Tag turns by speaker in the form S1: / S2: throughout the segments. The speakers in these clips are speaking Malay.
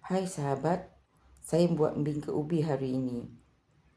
S1: Hai sahabat, saya buat bingka ubi hari ini.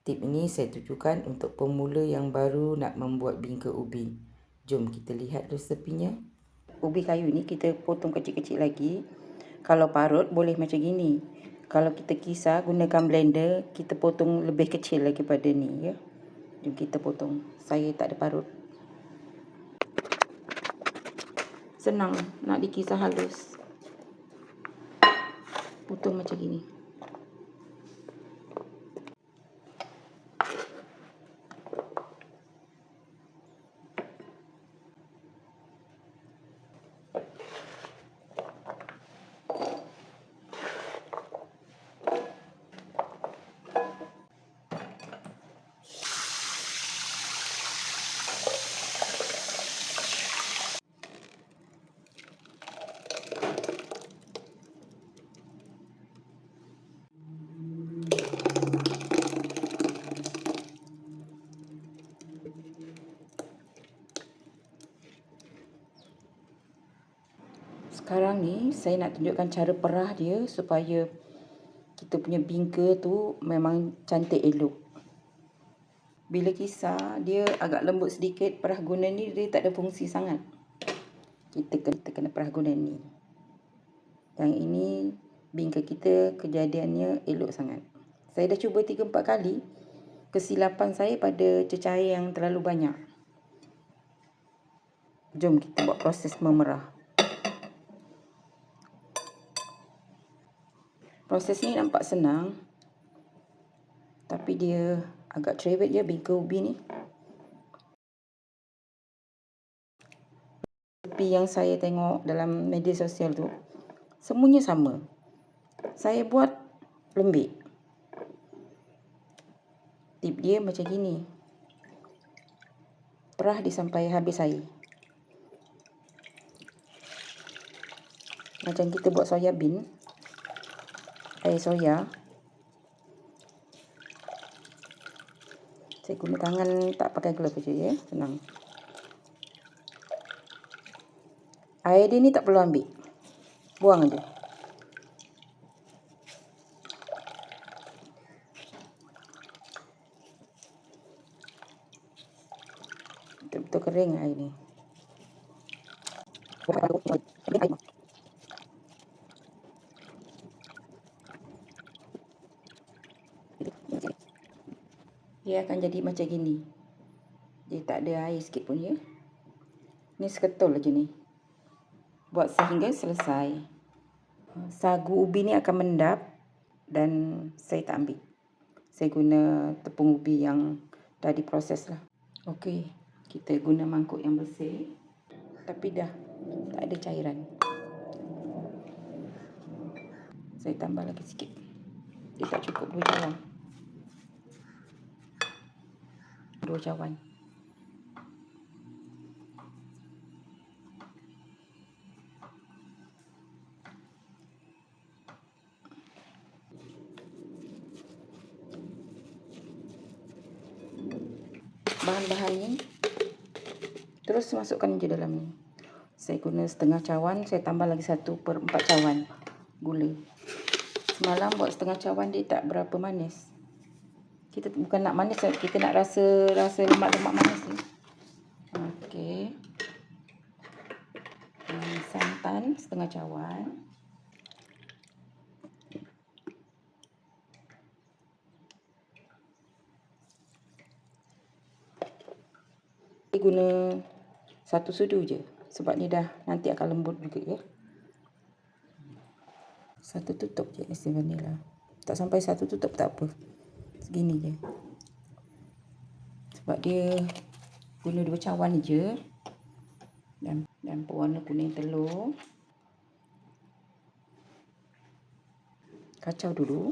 S1: Tip ini saya tujukan untuk pemula yang baru nak membuat bingka ubi. Jom kita lihat resepinya. Ubi kayu ni kita potong kecil-kecil lagi. Kalau parut boleh macam gini. Kalau kita kisar gunakan blender, kita potong lebih kecil lagi pada ni ya. Jom kita potong. Saya tak ada parut. Senang nak dikisar halus. Potong macam gini. Sekarang ni saya nak tunjukkan cara perah dia supaya kita punya bingka tu memang cantik elok. Bila kisar dia agak lembut sedikit, perah guna ni dia tak ada fungsi sangat. Kita kena perah guna ni. Yang ini bingka kita kejadiannya elok sangat. Saya dah cuba 3-4 kali. Kesilapan saya pada cecair yang terlalu banyak. Jom kita buat proses memerah. Proses ni nampak senang, tapi dia agak cerewet ya bingka ubi ni. Seperti yang saya tengok dalam media sosial tu, semuanya sama. Saya buat lembik. Tip dia macam gini. Perah dia sampai habis air. Macam kita buat soya bean, air soya. Saya guna tangan, tak pakai glove je ya, senang. Air dia ni tak perlu ambil. Buang je. Betul-betul kering air ni. Dia akan jadi macam gini. Dia tak ada air sikit pun ya. Ni seketul aja ni. Buat sehingga selesai. Sagu ubi ni akan mendap dan saya tak ambil. Saya guna tepung ubi yang dah diproses lah. Okey, kita guna mangkuk yang bersih. Tapi dah tak ada cairan. Saya tambah lagi sikit. Dia tak cukup 2 cawan. 2 cawan. Bahan-bahan ni terus masukkan je dalam ni. Saya guna setengah cawan, saya tambah lagi 1/4 cawan gula. Semalam buat setengah cawan dia tak berapa manis. Kita bukan nak manis, kita nak rasa lemak-lemak manis ni. Okey. Santan setengah cawan. Kita guna 1 sudu je sebab ni dah nanti akan lembut juga ya. 1 tutup je isi vanila. Tak sampai 1 tutup tak apa. Segini je. Sebab dia guna 2 cawan je. Dan pewarna kuning telur. Kacau dulu.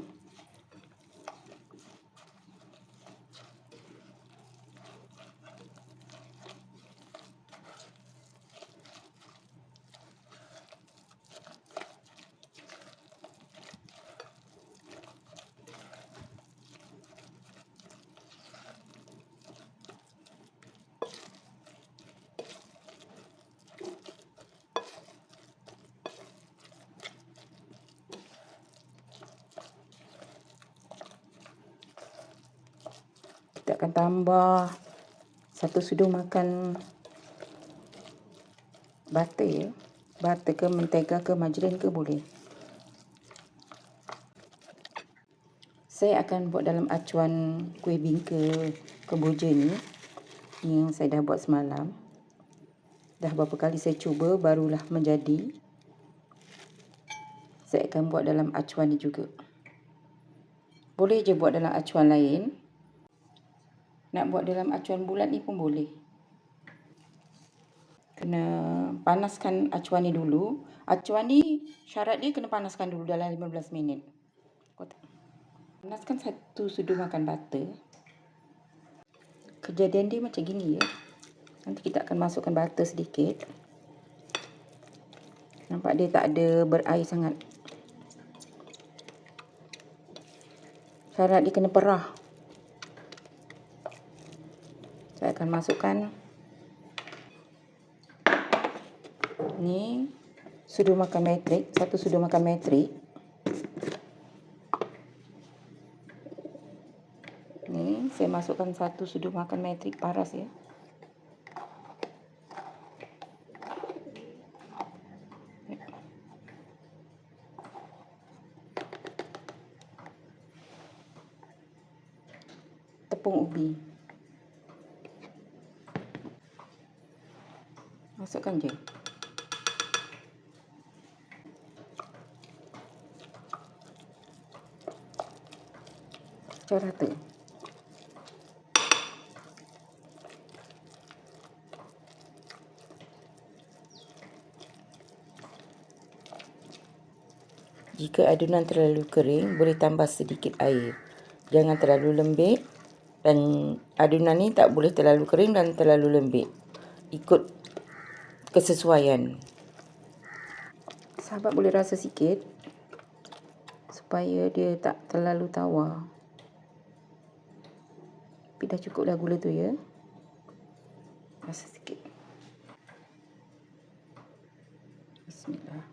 S1: akan tambah 1 sudu makan butter ya. Butter ke mentega ke margarin ke boleh. Saya akan buat dalam acuan kuih bingka kemboja ni. Ni yang saya dah buat semalam. Dah berapa kali saya cuba barulah menjadi. Saya akan buat dalam acuan ni juga. Boleh je buat dalam acuan lain. Nak buat dalam acuan bulat ni pun boleh. Kena panaskan acuan ni dulu. Acuan ni syarat dia kena panaskan dulu dalam 15 minit. Panaskan 1 sudu makan butter. Kejadian dia macam gini ya. Nanti kita akan masukkan butter sedikit. Nampak dia tak ada berair sangat. Syarat dia kena perah. Saya akan masukkan ni sudu makan metrik, 1 sudu makan metrik. Ni saya masukkan 1 sudu makan metrik paras ya. Tepung ubi. Masukkan je. Campur rata. Jika adunan terlalu kering, boleh tambah sedikit air. Jangan terlalu lembik dan adunan ni tak boleh terlalu kering dan terlalu lembik. Ikut kesesuaian. Sahabat boleh rasa sikit supaya dia tak terlalu tawar. Tapi dah cukup dah gula tu ya. Rasa sikit. Bismillah.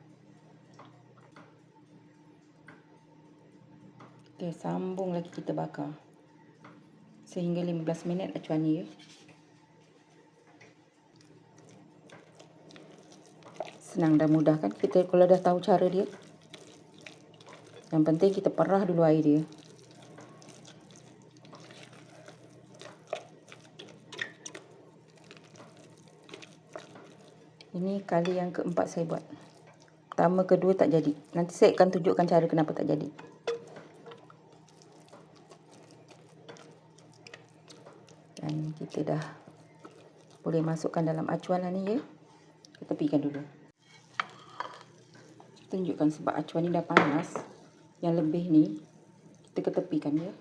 S1: Okey, sambung lagi kita bakar. Sehingga 15 minit acuan ni ya. Senang dan mudah kan kita kalau dah tahu cara dia. Yang penting kita perah dulu air dia. Ini kali yang keempat saya buat. Pertama, kedua tak jadi. Nanti saya akan tunjukkan cara kenapa tak jadi. Dan kita dah boleh masukkan dalam acuan lah ni ya. Kita tepikan dulu. Tunjukkan sebab acuan ni dah panas. Yang lebih ni kita ketepikan ya.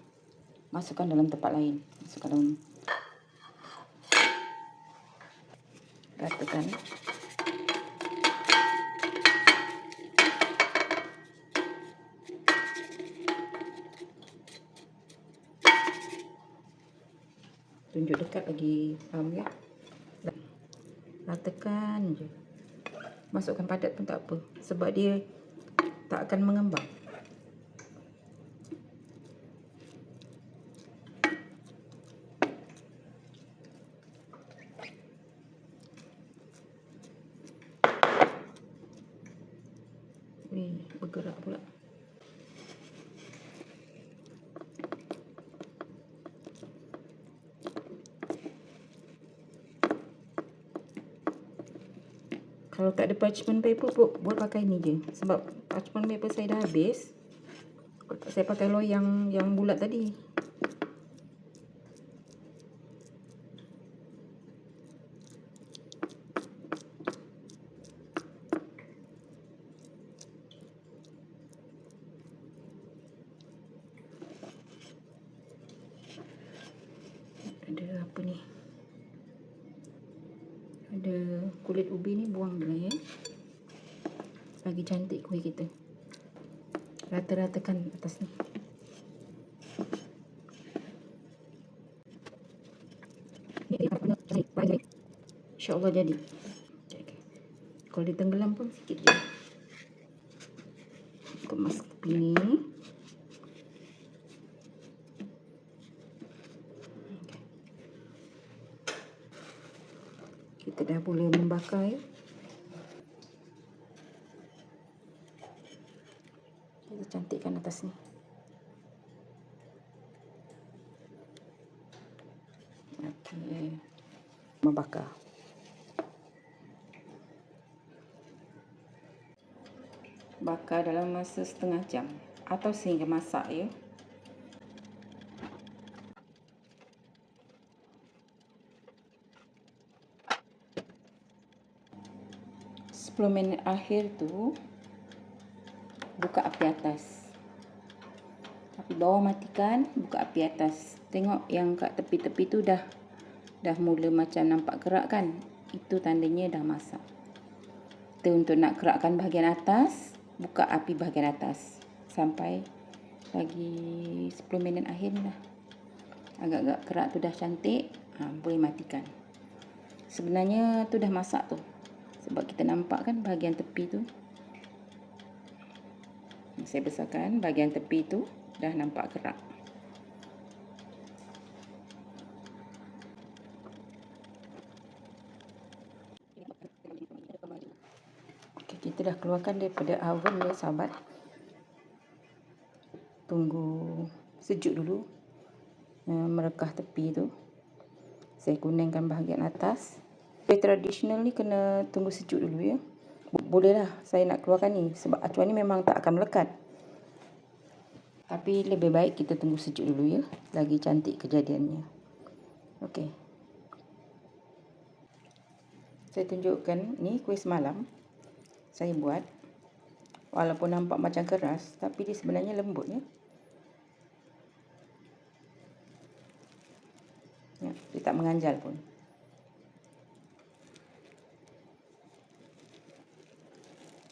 S1: Masukkan dalam tempat lain. Masukkan dalam. Ratakan. Tunjuk dekat lagi, faham ya? Ratakan je. Masukkan padat pun tak apa. Sebab dia tak akan mengembang. Bergerak pula. Kalau tak ada parchment paper, buat pakai ni je. Sebab parchment paper saya dah habis. Saya pakai loyang yang bulat tadi. Ada apa ni? Ada kulit ubi ni, buang dulu ya. Bagi cantik kuih kita. Rata-ratakan atas ni. InsyaAllah jadi. Kalau dia tenggelam pun sikit je. Kemas tepi ni. Kita dah boleh membakar ya. Kita cantikkan atas ni. Okey. Membakar. Bakar dalam masa setengah jam atau sehingga masak ya. Sepuluh minit akhir tu buka api atas. Api bawah matikan, buka api atas. Tengok yang kat tepi-tepi tu dah mula macam nampak gerak kan? Itu tandanya dah masak. Kita untuk nak gerakkan bahagian atas, buka api bahagian atas sampai lagi 10 minit akhir ni dah. Agak-agak gerak tu dah cantik, boleh matikan. Sebenarnya tu dah masak tu. Sebab kita nampak kan bahagian tepi tu. Saya besarkan bahagian tepi tu dah nampak gerak. Okay, kita dah keluarkan daripada oven ya sahabat. Tunggu sejuk dulu. Merekah tepi tu. Saya kuningkan bahagian atas. Tradisional ni kena tunggu sejuk dulu ya. Bolehlah saya nak keluarkan ni sebab acuan ni memang tak akan melekat. Tapi lebih baik kita tunggu sejuk dulu ya. Lagi cantik kejadiannya. Okey. Saya tunjukkan ni kuih semalam. Saya buat. Walaupun nampak macam keras, tapi dia sebenarnya lembut ya. Dia tak menganjal pun.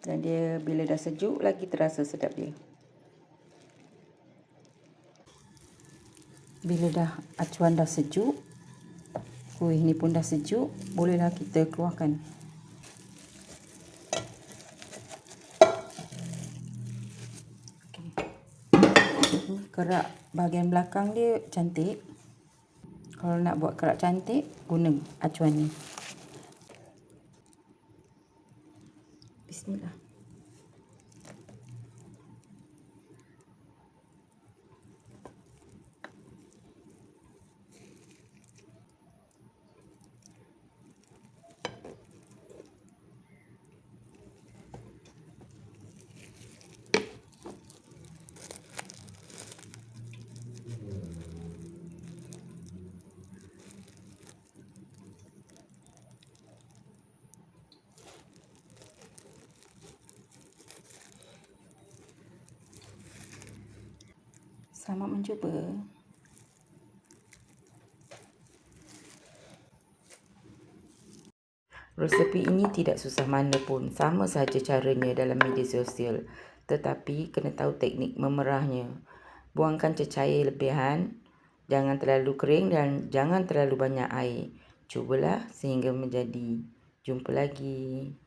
S1: Dan dia bila dah sejuk lagi terasa sedap dia. Bila dah acuan dah sejuk, kuih ni pun dah sejuk, bolehlah kita keluarkan. Okay. Kerak bahagian belakang dia cantik. Kalau nak buat kerak cantik, guna acuan ni. Bismillah. Selamat mencuba. Resepi ini tidak susah mana pun, sama sahaja caranya dalam media sosial. Tetapi kena tahu teknik memerahnya. Buangkan cecair lebihan, jangan terlalu kering dan jangan terlalu banyak air. Cubalah sehingga menjadi. Jumpa lagi.